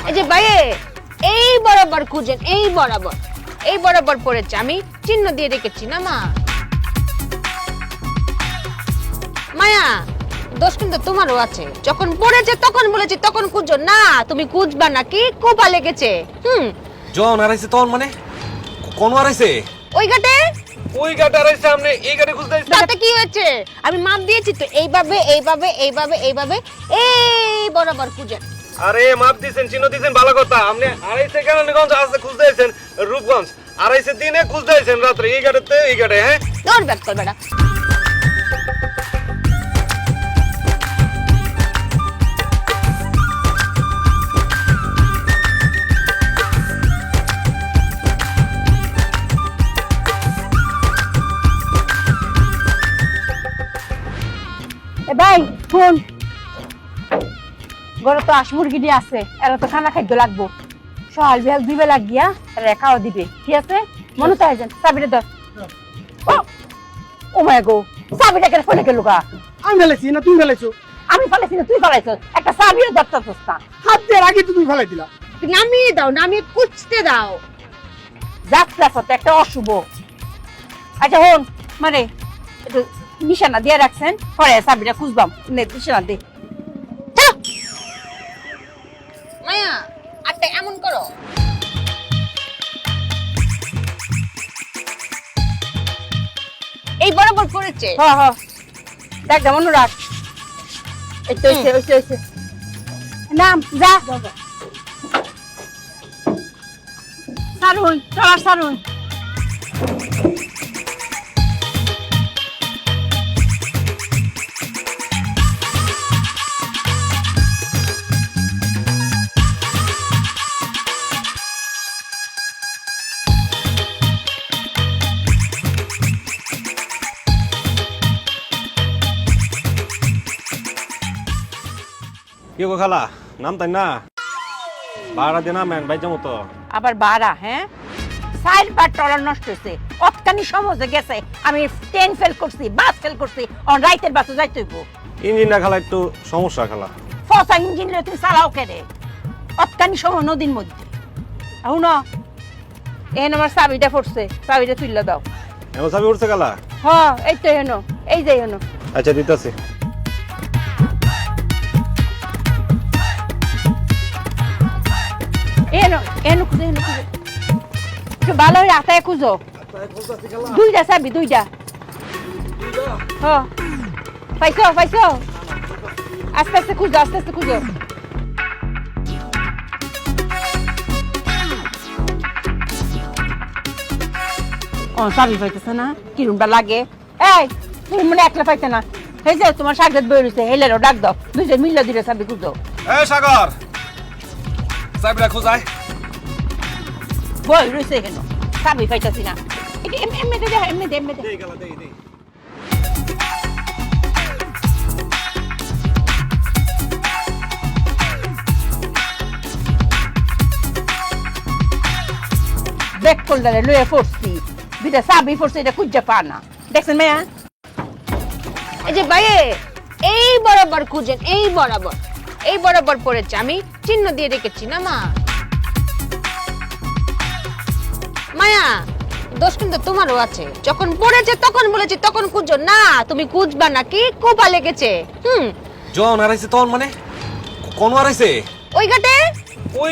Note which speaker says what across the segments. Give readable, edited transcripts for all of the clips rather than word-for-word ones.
Speaker 1: এই যে ভাই এই বরাবর খুঁজেন, এই বরাবর পড়েছে, আমি চিহ্ন দিয়ে রেখেছি না মা। মায়া দোষ কিন্তু তোমারও আছে, যখন পড়েছে তখন বলেছি তখন খুঁজো না, তুমি খুঁজবা নাকি কোপা লেগেছে।
Speaker 2: জন আরাইছে তখন মানে কোন আরাইছে?
Speaker 1: ওই ঘাটে
Speaker 2: আরাইছে, আপনি এই ঘাটে খুঁজতে আইছেন?
Speaker 1: তাতে কি হয়েছে? আমি মাপ দিয়েছি তো, এইভাবে এইভাবে এইভাবে এইভাবে এই বরাবর খুঁজেন।
Speaker 2: আরে মাপ দিছেন, চিহ্ন দিছেন, ভালো কথা। আপনি আড়াইশে কেরানীগঞ্জ আসতে খুঁজতে আইছেন, রূপগঞ্জ আড়াইশে দিনে খুঁজতে আইছেন রাত্রে এই ঘাটেতে এই ঘাটে। হ্যাঁ
Speaker 1: দৌড় ব্যাক কর বেটা।
Speaker 3: এ ভাই শুন, ঘরে তো হাঁস মুরগি দিয়ে আছে, এরা তো খানা খাদ্য লাগবো, সকাল বিহাল 2 বেলা গিয়া এরা খাওয়া দিবে, ঠিক আছে? মনে তো আছেন চাবিটা ধর। ও মাই গো, চাবিটা কেন ফেলে গেল গা?
Speaker 4: আমি ফেলেছি না তুমি ফেলেছো?
Speaker 3: আমি ফেলেছি না তুই ফেলাইছ? একটা চাবিও ধরতেছিস না।
Speaker 4: হাত দেওয়ার আগে তো তুমি ফেলাই দিলা।
Speaker 1: নামিয়ে দাও, নামিয়ে কুচতে দাও।
Speaker 3: যাত্রা পথে একটা অশুভ। আচ্ছা হন, মানে একটু নিশানা দিয়ে রাখছেন, পরে চাবিটা খুঁজবাম, নিশানা দে।
Speaker 1: মায়া আটটা এমন করো। এই বরাবর পড়েছে।
Speaker 3: হ্যাঁ হ্যাঁ, দেখ যেমন রাখ। এই তো হইছে। নাম যা সারুন, চল সারুন।
Speaker 2: কি গো খালা, নাম তাই না ভাড়া দিয়ে নামেন বাইজা মতো।
Speaker 3: আবার বাড়া, হ্যাঁ 4 বার টলার নষ্ট হয়েছে, অতকানি সমাজে গেছে, আমি 10 ফেল করছি, বাস ফেল করছি, অন রাইতের বাসে যাইতে হইব।
Speaker 2: ইঞ্জিনটা খালা একটু সমস্যা খালা।
Speaker 3: ফসা ইঞ্জিন লয়ে তুমি চালাও কেরে? অতকানি সময় নদীর মধ্যে। আহুন এন আমার চাবিটা পড়ছে, চাবিটা তুললে দাও।
Speaker 2: এমন চাবি উঠছে খালা?
Speaker 3: হ্যাঁ এই তো হেন, এই যে হেন।
Speaker 2: আচ্ছা দিতেছি।
Speaker 3: এনো এনো খুঁজে, এনো খুঁজে, একটু ভালো হয়ে আতায় খুঁজো। 2টা চাবি, 2টা। হ্যাঁ পাইছো? আস্তে আস্তে খুঁজো। ও চাবি পাইতেছে না, কিরমটা লাগে? এই তুমি মনে একলা পাইতে না, এই যে তোমার সাগরের বই রয়েছে, হেলেরও ডাক দাও, 2জন মিল্লা 2টা চাবি খুঁজো।
Speaker 2: এ সাগর, চাবিটা খোঁজায়।
Speaker 3: বই রয়েছে হেন, চাবি পাইতেছি না। এমনি দে।
Speaker 2: দেই খালা, দেই।
Speaker 3: ব্যাক করলে লয়ে পড়ছি, 2টা চাবি পড়ছে, এটা খুঁজে পা না। দেখছেন মেয়া?
Speaker 1: এই যে ভাই এই বরাবর খুঁজেন, এই বরাবর পড়েছে, আমি চিহ্ন দিয়ে রেখেছি না মা। মায়া দোষ কিন্তু তোমারও আছে, যখন পড়েছে তখন বলেছি তখন খুঁজো না, তুমি খুঁজবা নাকি কোপা লেগেছে।
Speaker 2: জন আরাইছে তখন মানে কোন আরাইছে?
Speaker 1: ওই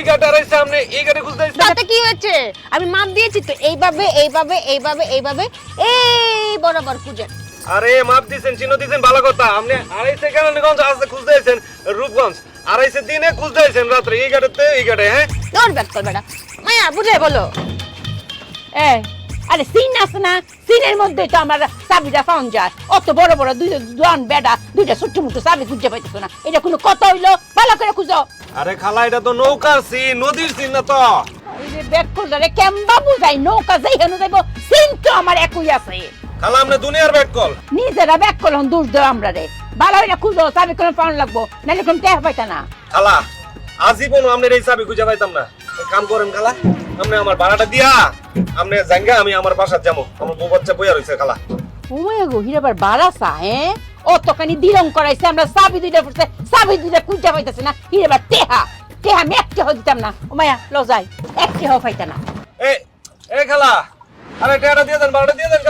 Speaker 1: ঘাটে
Speaker 2: আরাইছে, আপনি এই ঘাটে খুঁজতে আইছেন?
Speaker 1: তাতে কি হয়েছে? আমি মাপ দিয়েছি তো, এইভাবে এইভাবে এইভাবে এইভাবে এই বরাবর খুঁজেন।
Speaker 2: আরে মাপ দিছেন, চিহ্ন দিছেন, ভালো কথা। আপনি আড়াইশে কেরানীগঞ্জ আসতে খুঁজতে আইছেন, রূপগঞ্জ আড়াইশে দিনে খুঁজতে আইছেন রাত্রে এই ঘাটেতে এই ঘাটে। হ্যাঁ
Speaker 1: দৌড় ব্যাক কর বেটা। মায়া বুঝে বলো।
Speaker 3: এই আরে সিন আছে না, সিনের মধ্যে তো আমার চাবিটা পাওয়া যায়। অত বড় বড় 2 জন বেডা 2টা ছোট মোটো চাবি খুঁজে পাইতেছ না, এটা কোনো কথা হইলো? ভালো করে খুঁজো।
Speaker 2: আরে খালা, এটা তো নৌকার সিন, নদীর সিন না তো।
Speaker 3: এই যে ব্যাক করলে কেমবা বুঝাই, নৌকা যাই হেন যাইব, সিন তো আমার একই আছে।
Speaker 2: খালা আপনি দুনিয়ার ব্যাট কল।
Speaker 3: নিজেরা ব্যাক করলাম, দোষ দেও আমরা রে। ভালো হইলে খুঁজো, চাবি কোনো পাওয়া লাগবো, নাহলে কোনো টেহা পাইতা না।
Speaker 2: খালা আজীবন আপনার এই চাবি খুঁজে পাইতাম না। এক কাম করেন খালা, আপনি আমার ভাড়াটা দিয়া আপনি জাঙ্গা, আমি আমার বাসার যাবো, আমার বউ বাচ্চা বইয়া রয়েছে খালা।
Speaker 3: ওমায় গো হিরাবার বারাসা, হ্যাঁ অতখানি দিলং করাইছে, আমরা চাবি 2টা পড়ছে, চাবি 2টা খুঁজে পাইতেছে না, হিরাবার টেহা মেকতে হইতে দিতাম না ও মায়া ল যাই একটি হওয়া পাইতা না
Speaker 2: এ এ খালা আরে টাকাটা দিয়ে দেন 12টা দিয়ে দেন